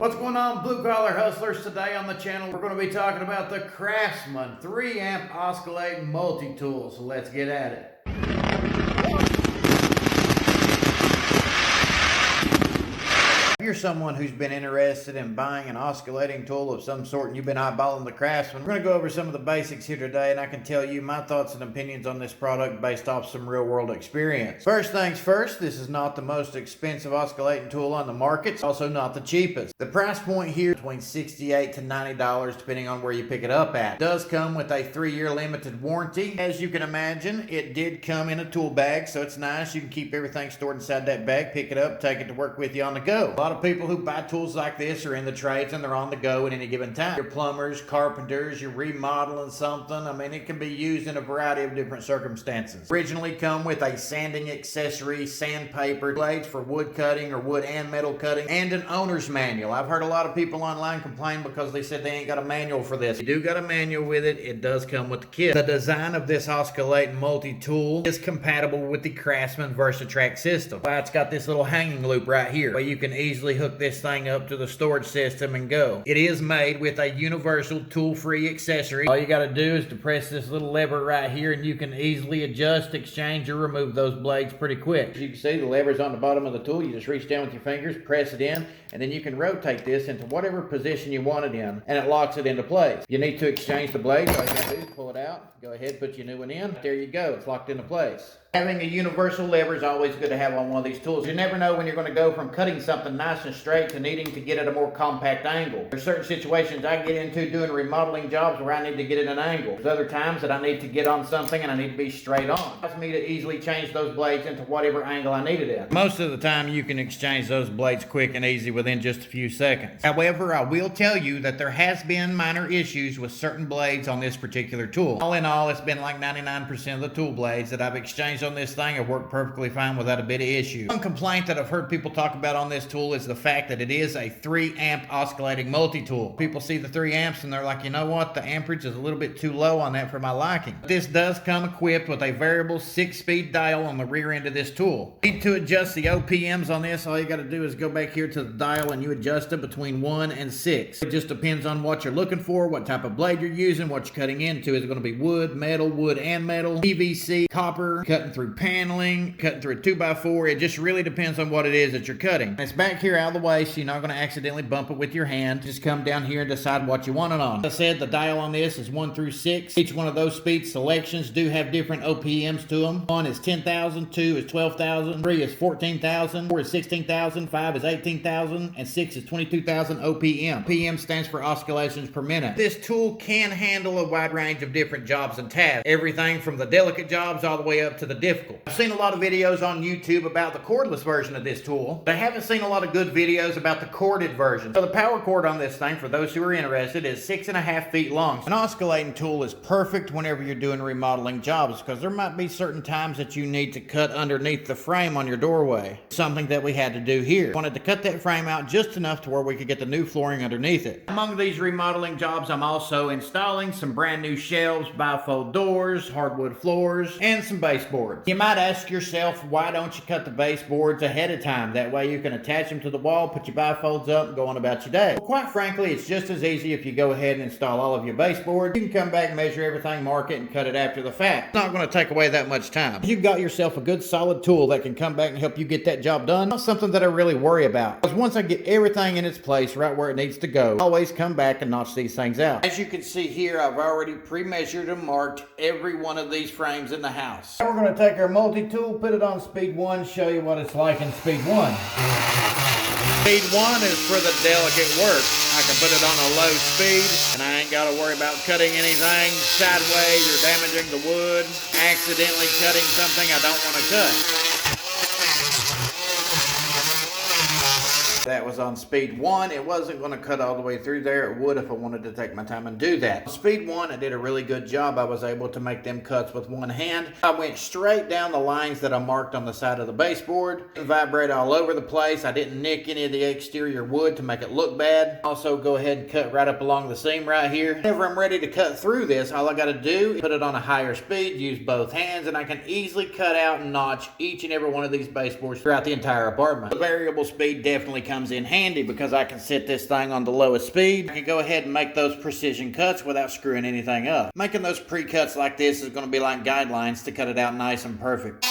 What's going on, blue collar hustlers? Today on the channel we're going to be talking about the Craftsman 3 amp oscillating multi-tool. So let's get at it. If you're someone who's been interested in buying an oscillating tool of some sort and you've been eyeballing the Craftsman, we're going to go over some of the basics here today, and I can tell you my thoughts and opinions on this product based off some real world experience. First things first, this is not the most expensive oscillating tool on the market. It's also not the cheapest. The price point here is between $68 to $90 depending on where you pick it up at. It does come with a 3-year limited warranty. As you can imagine, it did come in a tool bag, so it's nice. You can keep everything stored inside that bag, pick it up, take it to work with you on the go. A lot of people who buy tools like this are in the trades and they're on the go at any given time. Your plumbers, carpenters, you're remodeling something. I mean, it can be used in a variety of different circumstances. Originally come with a sanding accessory, sandpaper, blades for wood cutting or wood and metal cutting, and an owner's manual. I've heard a lot of people online complain because they said they ain't got a manual for this. You do got a manual with it. It does come with the kit. The design of this oscillating multi-tool is compatible with the Craftsman VersaTrack system. Why, it's got this little hanging loop right here where you can easily hook this thing up to the storage system and go. It is made with a universal tool-free accessory. All you got to do is to press this little lever right here and you can easily adjust, exchange, or remove those blades pretty quick. As you can see, the lever's on the bottom of the tool. You just reach down with your fingers, press it in, and then you can rotate this into whatever position you want it in, and it locks it into place. If you need to exchange the blades, all you got to do is pull it out, go ahead, put your new one in. There you go, it's locked into place. Having a universal lever is always good to have on one of these tools. You never know when you're going to go from cutting something nice and straight to needing to get at a more compact angle. There's certain situations I get into doing remodeling jobs where I need to get at an angle. There's other times that I need to get on something and I need to be straight on. It allows me to easily change those blades into whatever angle I need it in. Most of the time you can exchange those blades quick and easy within just a few seconds. However, I will tell you that there has been minor issues with certain blades on this particular tool. All in all, it's been like 99% of the tool blades that I've exchanged on this thing have worked perfectly fine without a bit of issue. One complaint that I've heard people talk about on this tool is the fact that it is a 3 amp oscillating multi-tool. People see the 3 amps and they're like, you know what, the amperage is a little bit too low on that for my liking. This does come equipped with a variable 6-speed dial on the rear end of this tool. Need to adjust the OPMs on this, all you got to do is go back here to the dial and you adjust it between 1 and 6. It just depends on what you're looking for, what type of blade you're using, what you're cutting into. Is it going to be wood, metal, wood and metal, PVC, copper, cutting through paneling, cutting through a 2x4. It just really depends on what it is that you're cutting. It's back here out of the way, so you're not going to accidentally bump it with your hand. Just come down here and decide what you want it on. As I said, the dial on this is 1 through 6. Each one of those speed selections do have different OPMs to them. 1 is 10,000, 2 is 12,000, 3 is 14,000, 4 is 16,000, 5 is 18,000, and 6 is 22,000 OPM. OPM stands for oscillations per minute. This tool can handle a wide range of different jobs and tasks. Everything from the delicate jobs all the way up to the difficult. I've seen a lot of videos on YouTube about the cordless version of this tool, but I haven't seen a lot of good videos about the corded version. So the power cord on this thing, for those who are interested, is 6.5 feet long. An oscillating tool is perfect whenever you're doing remodeling jobs because there might be certain times that you need to cut underneath the frame on your doorway. Something that we had to do here. Wanted to cut that frame out just enough to where we could get the new flooring underneath it. Among these remodeling jobs, I'm also installing some brand new shelves, bifold doors, hardwood floors, and some baseboards. You might ask yourself, why don't you cut the baseboards ahead of time? That way you can attach them to the wall, put your bifolds up, and go on about your day. Well, quite frankly, it's just as easy if you go ahead and install all of your baseboards. You can come back, measure everything, mark it, and cut it after the fact. It's not going to take away that much time. You've got yourself a good solid tool that can come back and help you get that job done. Not something that I really worry about. Because once I get everything in its place right where it needs to go, I always come back and notch these things out. As you can see here, I've already pre-measured and marked every one of these frames in the house. Now we're going to take our multi-tool, put it on speed 1, show you what it's like in speed 1. Speed 1 is for the delicate work. I can put it on a low speed and I ain't got to worry about cutting anything sideways or damaging the wood, accidentally cutting something I don't want to cut. That was on speed 1. It wasn't going to cut all the way through there. It would if I wanted to take my time and do that. Speed 1, I did a really good job. I was able to make them cuts with one hand. I went straight down the lines that I marked on the side of the baseboard. It vibrated all over the place. I didn't nick any of the exterior wood to make it look bad. Also, go ahead and cut right up along the seam right here. Whenever I'm ready to cut through this, all I got to do is put it on a higher speed, use both hands, and I can easily cut out and notch each and every one of these baseboards throughout the entire apartment. The variable speed definitely comes in handy because I can set this thing on the lowest speed. I can go ahead and make those precision cuts without screwing anything up. Making those pre-cuts like this is going to be like guidelines to cut it out nice and perfect.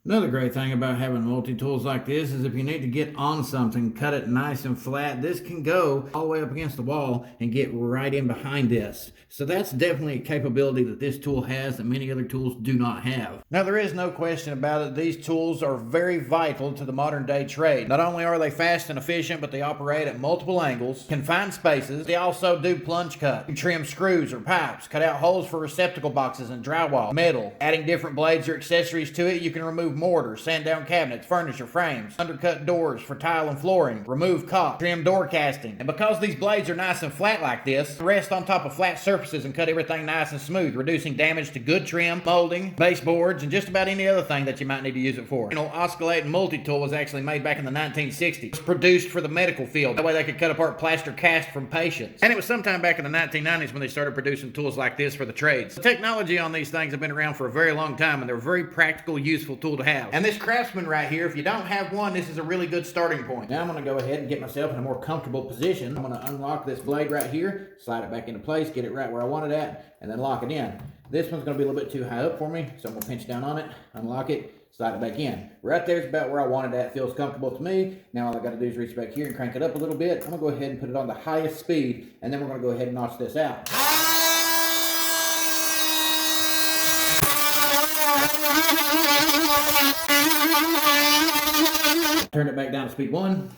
Another great thing about having multi-tools like this is if you need to get on something, cut it nice and flat, this can go all the way up against the wall and get right in behind this. So that's definitely a capability that this tool has that many other tools do not have. Now there is no question about it, these tools are very vital to the modern day trade. Not only are they fast and efficient, but they operate at multiple angles, confined spaces. They also do plunge cut. You trim screws or pipes, cut out holes for receptacle boxes and drywall, metal. Adding different blades or accessories to it, you can remove mortar, sand down cabinets, furniture frames, undercut doors for tile and flooring, remove caulk, trim door casting. And because these blades are nice and flat like this, rest on top of flat surfaces and cut everything nice and smooth, reducing damage to good trim, molding, baseboards, and just about any other thing that you might need to use it for. The oscillating multi-tool was actually made back in the 1960s. It was produced for the medical field. That way they could cut apart plaster cast from patients. And it was sometime back in the 1990s when they started producing tools like this for the trades. The technology on these things have been around for a very long time, and they're a very practical, useful tool to have. And this Craftsman right here, if you don't have one, this is a really good starting point. Now I'm going to go ahead and get myself in a more comfortable position. I'm going to unlock this blade right here, slide it back into place, get it right where I want it at, and then lock it in. This one's going to be a little bit too high up for me, so I'm going to pinch down on it, unlock it, slide it back in. Right there's about where I want it at. It feels comfortable to me. Now all I got to do is reach back here and crank it up a little bit. I'm going to go ahead and put it on the highest speed, and then we're going to go ahead and notch this out. Turn it back down to speed 1.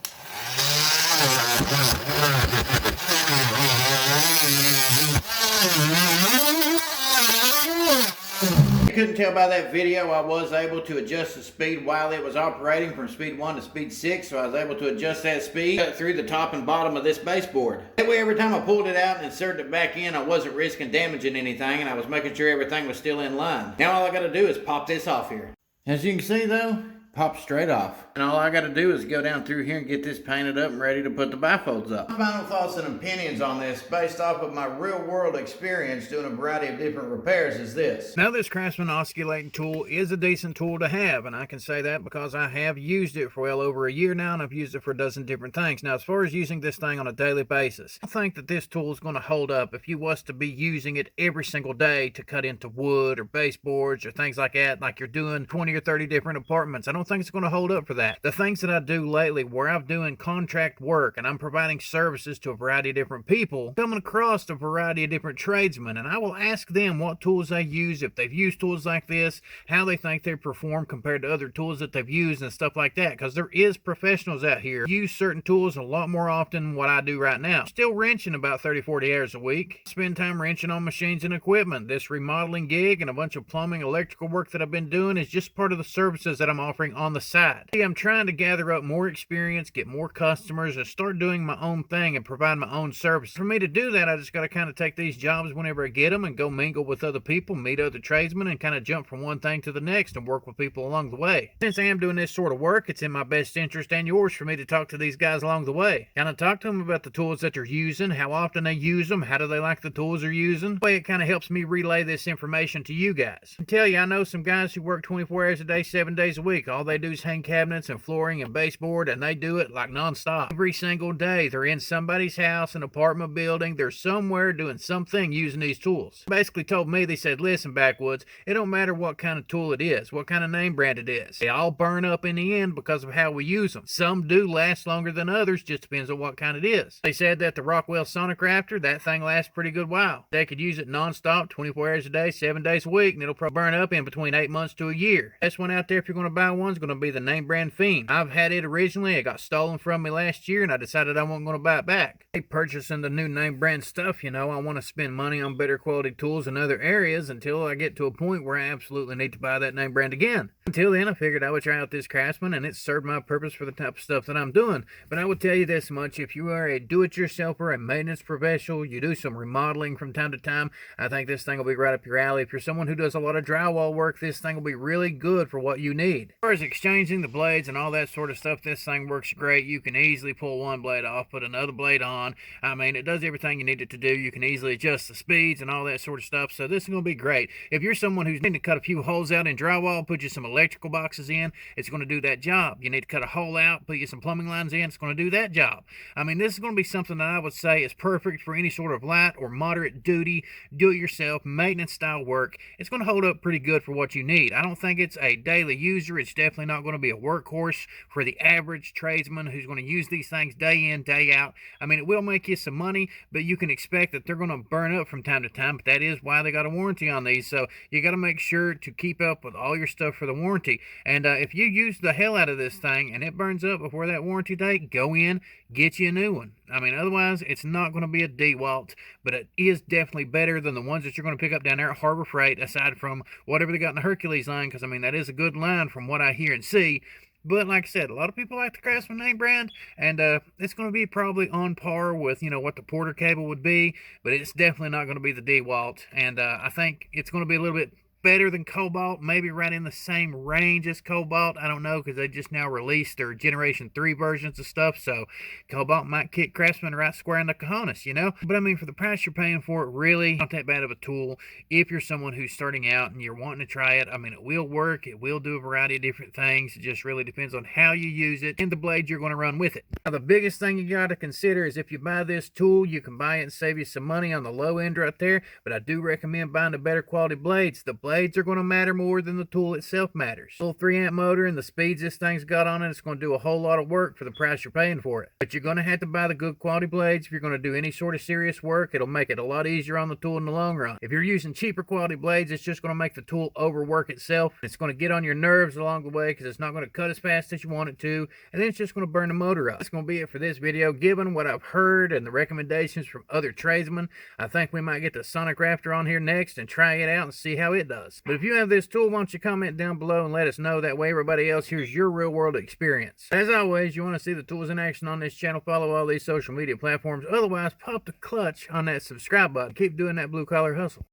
You couldn't tell by that video, I was able to adjust the speed while it was operating from speed 1 to speed 6, so I was able to adjust that speed through the top and bottom of this baseboard. That way every time I pulled it out and inserted it back in, I wasn't risking damaging anything, and I was making sure everything was still in line. Now all I gotta do is pop this off here. As you can see though, pops straight off. And all I got to do is go down through here and get this painted up and ready to put the bifolds up. My final thoughts and opinions on this, based off of my real world experience doing a variety of different repairs, is this. Now this Craftsman oscillating tool is a decent tool to have, and I can say that because I have used it for well over a year now, and I've used it for a dozen different things. Now as far as using this thing on a daily basis, I think that this tool is going to hold up if you was to be using it every single day to cut into wood or baseboards or things like that, like you're doing 20 or 30 different apartments. I don't think it's going to hold up for that. The things that I do lately where I'm doing contract work and I'm providing services to a variety of different people, coming across a variety of different tradesmen, and I will ask them what tools they use, if they've used tools like this, how they think they perform compared to other tools that they've used and stuff like that, because there is professionals out here who use certain tools a lot more often than what I do right now. Still wrenching about 30-40 hours a week. Spend time wrenching on machines and equipment. This remodeling gig and a bunch of plumbing, electrical work that I've been doing is just part of the services that I'm offering on the side. I'm trying to gather up more experience, get more customers, and start doing my own thing and provide my own service. For me to do that, I just got to kind of take these jobs whenever I get them and go mingle with other people, meet other tradesmen, and kind of jump from one thing to the next and work with people along the way. Since I am doing this sort of work, it's in my best interest and yours for me to talk to these guys along the way. Kind of talk to them about the tools that they're using, how often they use them, how do they like the tools they're using. That way it kind of helps me relay this information to you guys. I tell you, I know some guys who work 24 hours a day, 7 days a week. All they do is hang cabinets and flooring and baseboard, and they do it like non-stop. Every single day, they're in somebody's house, an apartment building, they're somewhere doing something using these tools. Basically told me, they said, listen, Backwoods, it don't matter what kind of tool it is, what kind of name brand it is. They all burn up in the end because of how we use them. Some do last longer than others, just depends on what kind it is. They said that the Rockwell Sonicrafter, that thing lasts pretty good while. They could use it non-stop, 24 hours a day, 7 days a week, and it'll probably burn up in between 8 months to a year. Best one out there if you're going to buy one is going to be the name brand Fiend. I've had it originally. It got stolen from me last year, and I decided I wasn't going to buy it back. Hey, purchasing the new name brand stuff, you know, I want to spend money on better quality tools in other areas until I get to a point where I absolutely need to buy that name brand again. Until then, I figured I would try out this Craftsman, and it served my purpose for the type of stuff that I'm doing. But I would tell you this much, if you are a do-it-yourselfer, a maintenance professional, you do some remodeling from time to time, I think this thing will be right up your alley. If you're someone who does a lot of drywall work, this thing will be really good for what you need. As far as as exchanging the blades and all that sort of stuff, this thing works great. You can easily pull one blade off, put another blade on. I mean, it does everything you need it to do. You can easily adjust the speeds and all that sort of stuff. So this is going to be great. If you're someone who's needing to cut a few holes out in drywall, put you some electrical boxes in, it's going to do that job. You need to cut a hole out, put you some plumbing lines in, it's going to do that job. I mean, this is going to be something that I would say is perfect for any sort of light or moderate duty, do-it-yourself, maintenance style work. It's going to hold up pretty good for what you need. I don't think it's a daily user. It's definitely not going to be a workhorse for the average tradesman who's going to use these things day in, day out. I mean, it will make you some money, but you can expect that they're going to burn up from time to time, but that is why they got a warranty on these. So you got to make sure to keep up with all your stuff for the warranty. And if you use the hell out of this thing and it burns up before that warranty date, go in, get you a new one. I mean, otherwise, it's not going to be a DeWalt, but it is definitely better than the ones that you're going to pick up down there at Harbor Freight, aside from whatever they got in the Hercules line, because, I mean, that is a good line from what I hear and see. But like I said, a lot of people like the Craftsman name brand, and it's going to be probably on par with, what the Porter cable would be, but it's definitely not going to be the DeWalt, and I think it's going to be a little bit better than Cobalt, maybe right in the same range as Cobalt. I don't know, because they just now released their Generation 3 versions of stuff, so Cobalt might kick Craftsman right square in the cojones, But I mean, for the price you're paying for it, really not that bad of a tool. If you're someone who's starting out and you're wanting to try it, I mean, it will work. It will do a variety of different things. It just really depends on how you use it and the blade you're going to run with it. Now, the biggest thing you got to consider is if you buy this tool, you can buy it and save you some money on the low end right there, but I do recommend buying the better quality blades. The blades are going to matter more than the tool itself matters. Little 3-amp motor and the speeds this thing's got on it, it's going to do a whole lot of work for the price you're paying for it. But you're going to have to buy the good quality blades if you're going to do any sort of serious work. It'll make it a lot easier on the tool in the long run. If you're using cheaper quality blades, it's just going to make the tool overwork itself. It's going to get on your nerves along the way because it's not going to cut as fast as you want it to, and then it's just going to burn the motor up. That's going to be it for this video. Given what I've heard and the recommendations from other tradesmen, I think we might get the Sonic Raptor on here next and try it out and see how it does. But if you have this tool, why don't you comment down below and let us know. That way everybody else hears your real world experience. As always, you want to see the tools in action on this channel, follow all these social media platforms. Otherwise, pop the clutch on that subscribe button. Keep doing that blue collar hustle.